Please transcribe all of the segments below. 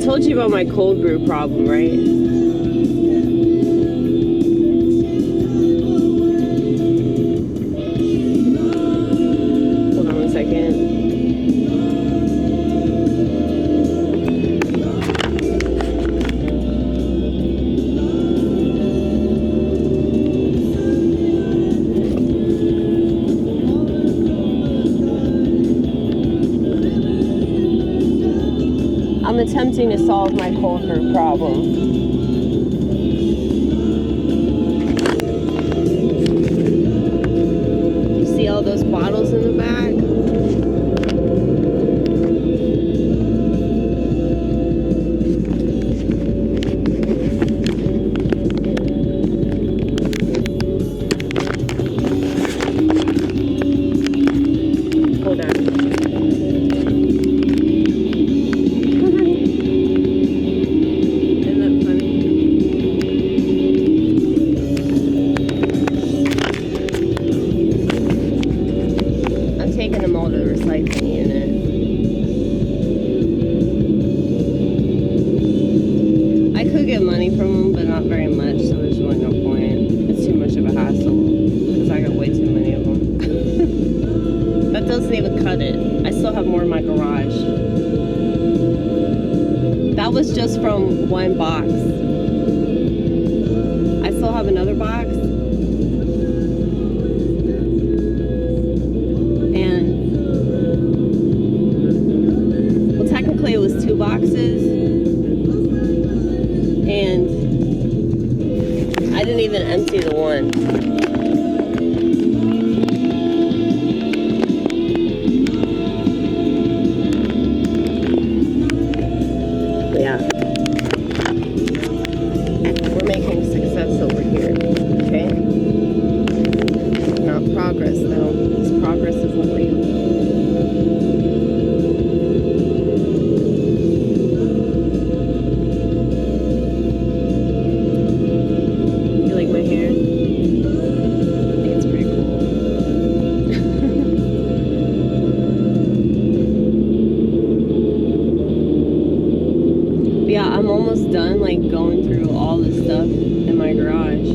told you about my cold brew problem, right? Hold on one second. I'm attempting to solve my cold brew problem. You see all those bottles in the back? Hold on. Taking them all to the recycling unit. I could get money from them, but not very much, so there's really no point. It's too much of a hassle, because I got way too many of them. That doesn't even cut it. I still have more in my garage. That was just from one box. I still have another box. Technically it was 2 boxes, and I didn't even empty the one. But yeah, we're making success over here, okay? Not progress though, because progress isn't real. Yeah, I'm almost done like going through all the stuff in my garage.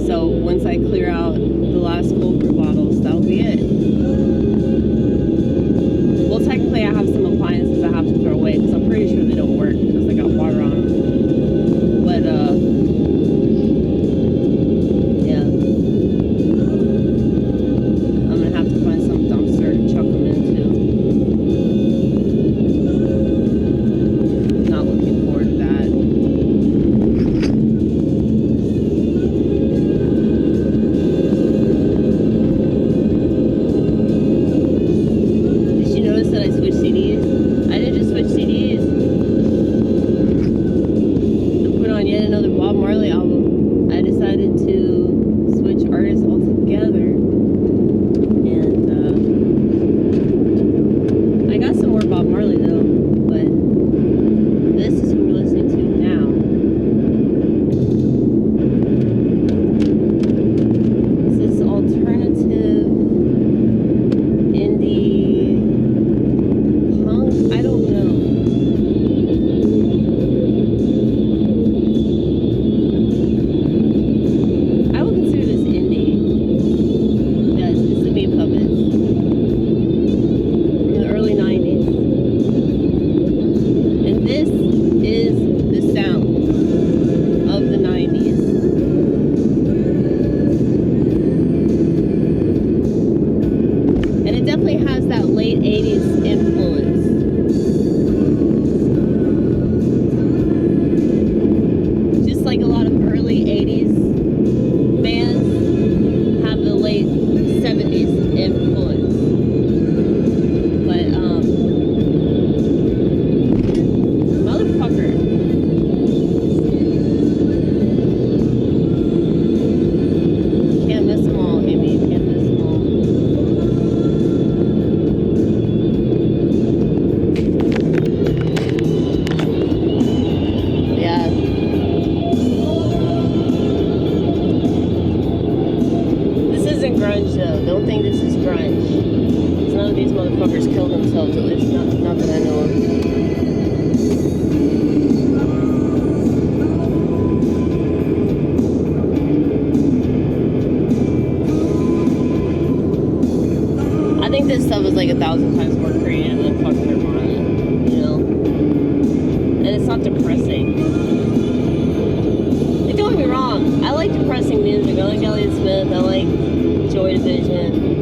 So once I clear out the last cold brew bottles, that'll be it. Well, technically I have some appliances I have to throw away because I'm pretty sure they don't work because they got water on them. But yeah, I'm gonna have to find some dumpster to chuck them into. not depressing. Like, don't get me wrong. I like depressing music. I like Elliott Smith. I like Joy Division.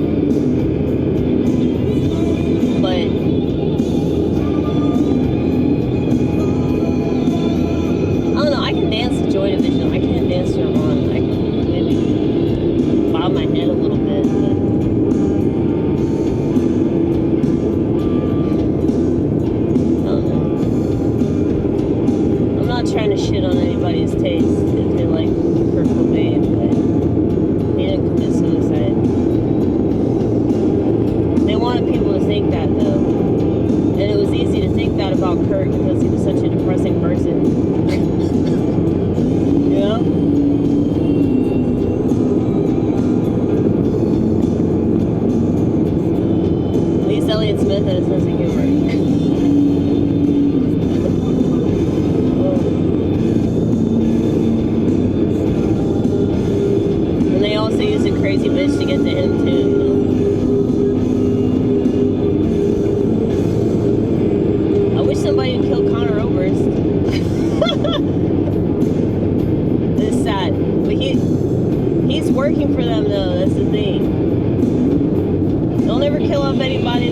But I don't know. I can dance to Joy Division. I can't dance to Nirvana. I can maybe bob my head a little bit. But trying to shit on anybody's taste if they like Kurt Cobain, but he didn't commit suicide. They wanted people to think that though, and it was easy to think that about Kurt because he was such a depressing person. You know? At least Elliott Smith had a sense of humor. Crazy bitch to get to him too. I wish somebody would kill Conor Oberst. It's sad, but he's working for them though. That's the thing. They'll never kill off anybody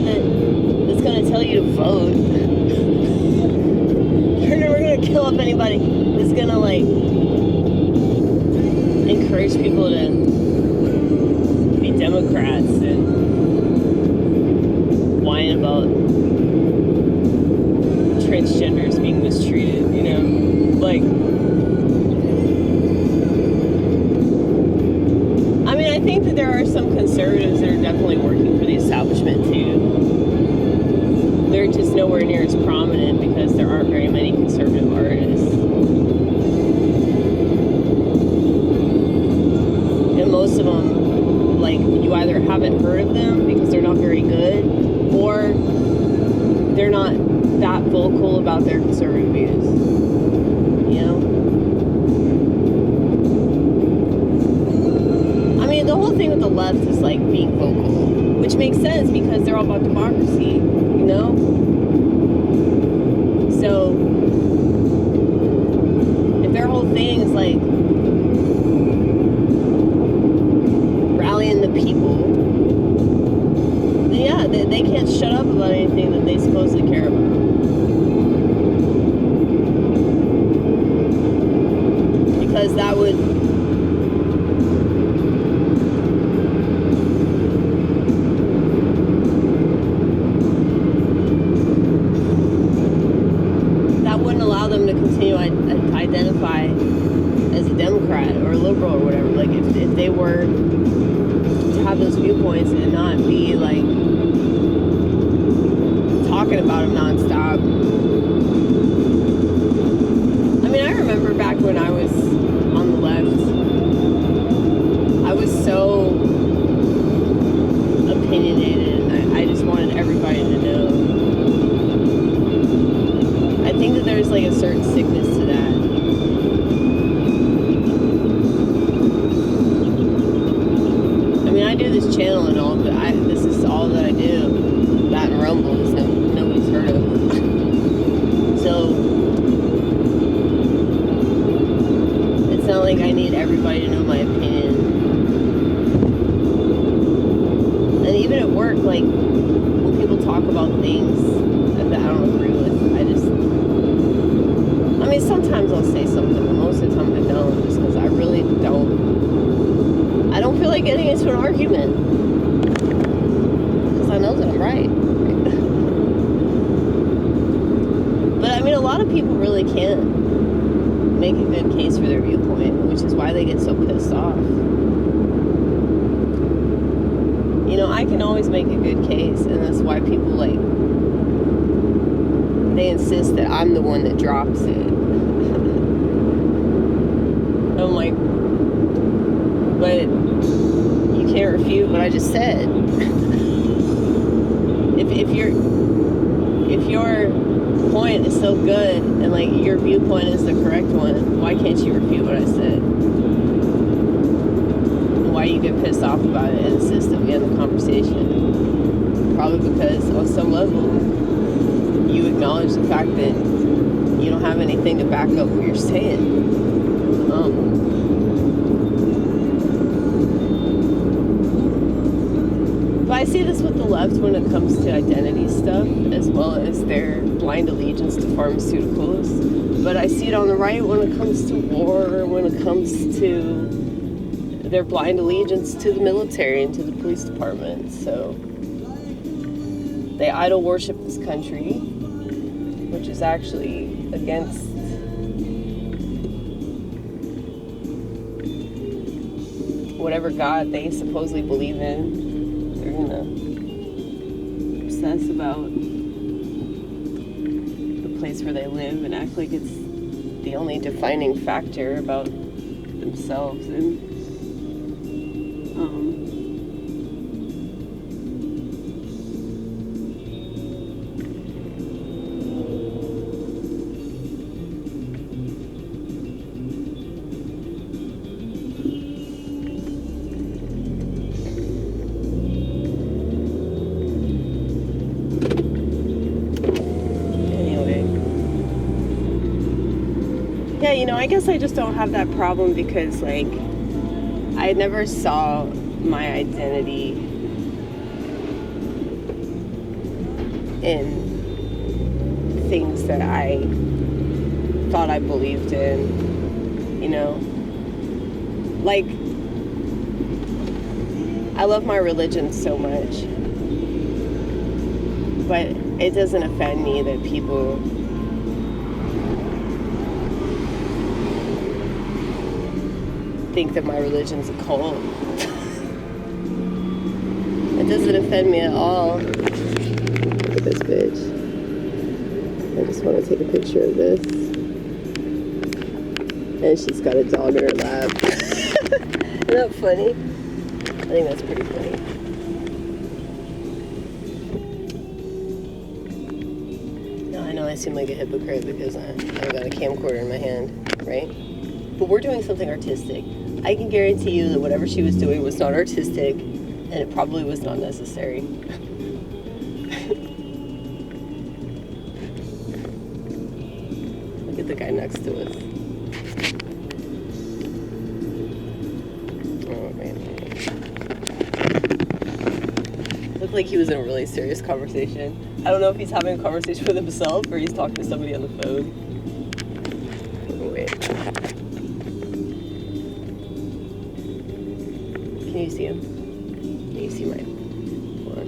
that's gonna tell you to vote. They're never gonna kill off anybody that's gonna like encourage people to Democrats and whine about transgenders being mistreated, you know? Like, I mean, I think that there are some conservatives that are definitely working for the establishment too. They're just nowhere near as prominent because there aren't very many conservative artists. And most of them, like, you either haven't heard of them because they're not very good, or they're not that vocal about their conservative views. You know? I mean, the whole thing with the left is like being vocal, which makes sense because they're all about democracy, you know? So, if their whole thing is like the people, then yeah, they can't shut up about anything that they supposedly care about. Because that would wouldn't allow them to continue to identify as a Democrat or a liberal or whatever. Like if they were have those viewpoints and not be like talking about them nonstop. I mean, I remember back when I was on the left, I was so opinionated. I just wanted everybody to know. I think that there's like a certain sickness to that. I do this channel and all, but this is all that I do. That and rumbles that nobody's heard of. So it's not like I need everybody to know my opinion. And even at work, like when people talk about things that I don't agree with, I mean, sometimes I'll say something, but most of the time I don't, just because I really I don't feel like getting into an argument because I know that I'm right. But I mean, a lot of people really can't make a good case for their viewpoint, which is why they get so pissed off. You know, I can always make a good case, and that's why people like they insist that I'm the one that drops it. I'm like, but you can't refute what I just said. if your point is so good and like your viewpoint is the correct one, why can't you refute what I said? Why you get pissed off about it and insist that we have the conversation? Probably because on some level you acknowledge the fact that you don't have anything to back up what you're saying. But I see this with the left when it comes to identity stuff, as well as their blind allegiance to pharmaceuticals. But I see it on the right when it comes to war, when it comes to their blind allegiance to the military and to the police department. So they idol worship this country, which is actually against whatever God they supposedly believe in. They're gonna obsess about the place where they live and act like it's the only defining factor about themselves. And yeah, you know, I guess I just don't have that problem because, like, I never saw my identity in things that I thought I believed in, you know? Like, I love my religion so much, but it doesn't offend me that people think that my religion's a cult. It doesn't offend me at all. Look at this bitch. I just want to take a picture of this. And she's got a dog in her lap. Isn't that funny? I think that's pretty funny. Now I know I seem like a hypocrite because I've got a camcorder in my hand, right? But we're doing something artistic. I can guarantee you that whatever she was doing was not artistic, and it probably was not necessary. Look at the guy next to us. Oh, man. Looked like he was in a really serious conversation. I don't know if he's having a conversation with himself or he's talking to somebody on the phone. Oh, wait. Can you see him? Can you see mine? Hold on.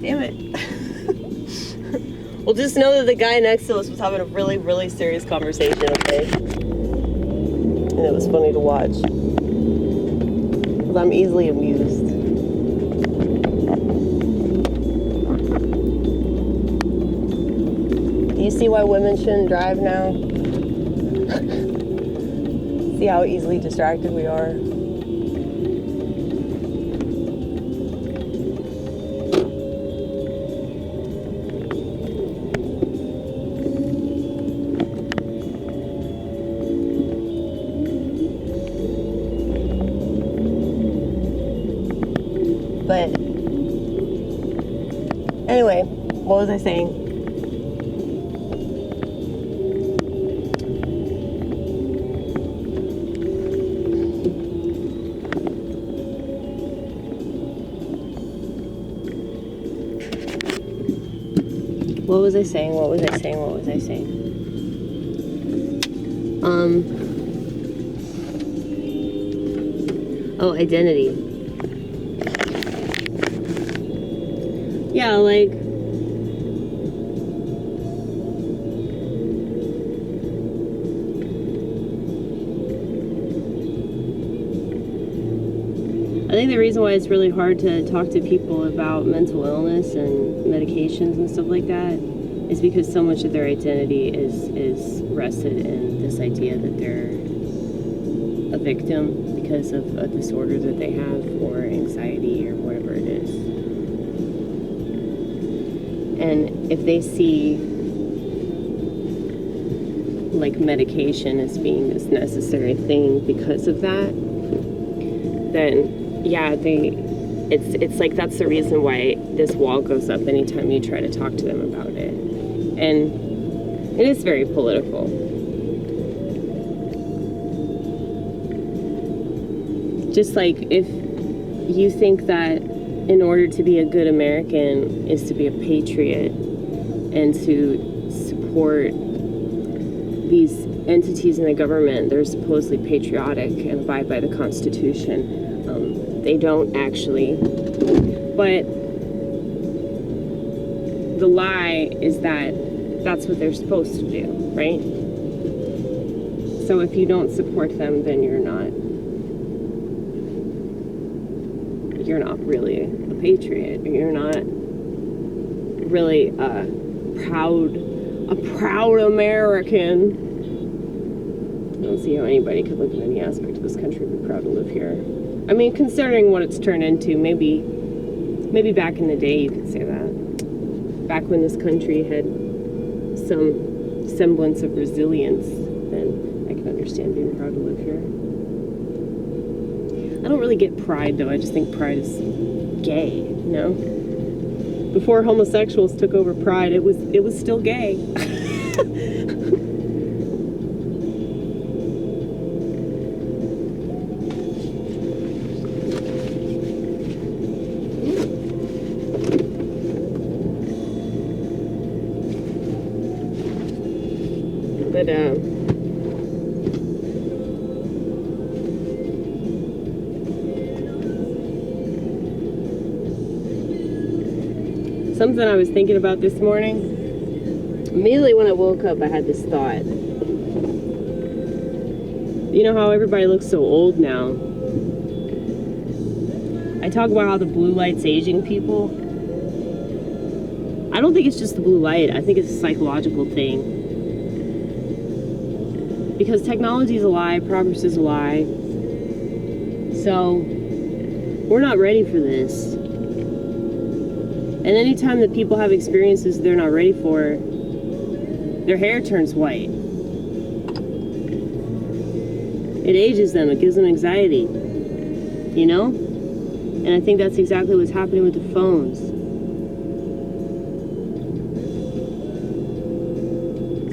Damn it. Well, just know that the guy next to us was having a really, really serious conversation, okay? And it was funny to watch. Because I'm easily amused. Do you see why women shouldn't drive now? See how easily distracted we are. But anyway, what was I saying? What was I saying? What was I saying? What was I saying? Oh, identity. Yeah, like, I think the reason why it's really hard to talk to people about mental illness and medications and stuff like that is because so much of their identity is rested in this idea that they're a victim because of a disorder that they have, or anxiety, or whatever it is. And if they see like medication as being this necessary thing because of that, then yeah, they it's like that's the reason why this wall goes up anytime you try to talk to them about it. And it is very political. Just like if you think that in order to be a good American is to be a patriot and to support these entities in the government that are supposedly patriotic and abide by the Constitution. They don't actually. But the lie is that that's what they're supposed to do, right? So if you don't support them, then you're not really a patriot. You're not really a proud American. I don't see how anybody could live in any aspect of this country and be proud to live here. I mean, considering what it's turned into, maybe back in the day you could say that. Back when this country had some semblance of resilience, then I can understand being proud to live here. I don't really get pride, though. I just think pride is gay, you know? Before homosexuals took over pride, it was still gay. But something I was thinking about this morning, immediately when I woke up, I had this thought. You know how everybody looks so old now? I talk about how the blue light's aging people. I don't think it's just the blue light. I think it's a psychological thing. Because technology is a lie, progress is a lie. So, we're not ready for this. And anytime that people have experiences they're not ready for, their hair turns white. It ages them, it gives them anxiety. You know? And I think that's exactly what's happening with the phones.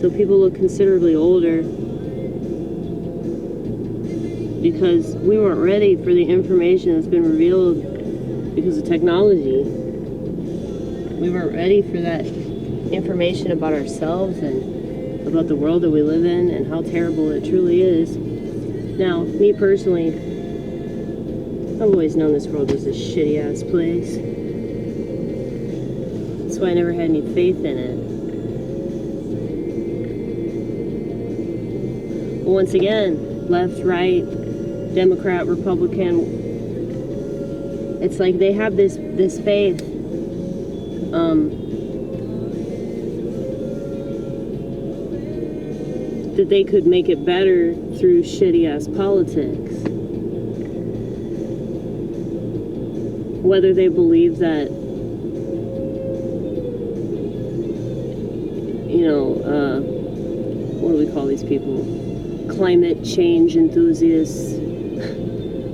So people look considerably older because we weren't ready for the information that's been revealed because of technology. We weren't ready for that information about ourselves and about the world that we live in and how terrible it truly is. Now, me personally, I've always known this world was a shitty-ass place. That's why I never had any faith in it. But once again, left, right, Democrat, Republican, it's like they have this faith that they could make it better through shitty-ass politics. Whether they believe that, you know, what do we call these people? Climate change enthusiasts,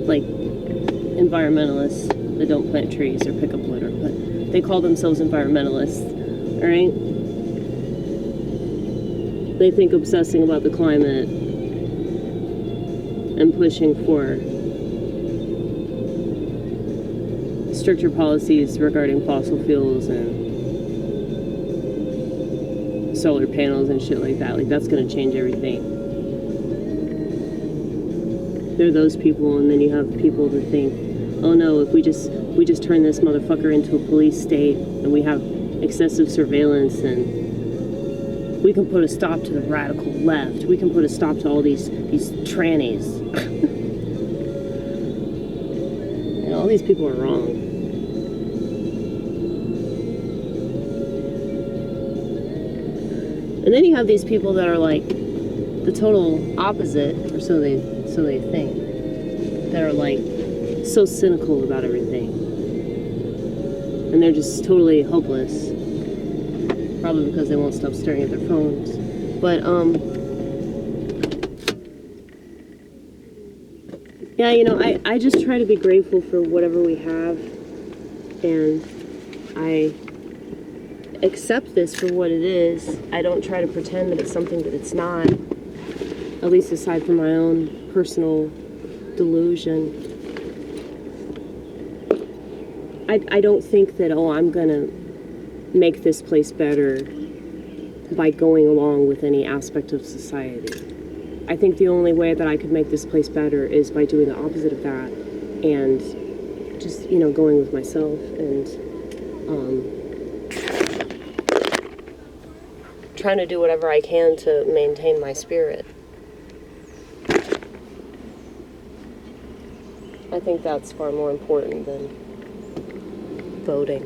like environmentalists that don't plant trees or pick up litter, but they call themselves environmentalists, all right? They think obsessing about the climate and pushing for stricter policies regarding fossil fuels and solar panels and shit like that, like that's gonna change everything. There are those people, and then you have people that think, oh no, if we just turn this motherfucker into a police state and we have excessive surveillance and we can put a stop to the radical left. We can put a stop to all these trannies. And all these people are wrong. And then you have these people that are like the total opposite, or so they think, that are like so cynical about everything. And they're just totally hopeless. Probably because they won't stop staring at their phones. But, yeah, you know, I just try to be grateful for whatever we have. And I accept this for what it is. I don't try to pretend that it's something that it's not, at least aside from my own personal delusion. I don't think that, oh, I'm gonna make this place better by going along with any aspect of society. I think the only way that I could make this place better is by doing the opposite of that and just, you know, going with myself and trying to do whatever I can to maintain my spirit. I think that's far more important than voting.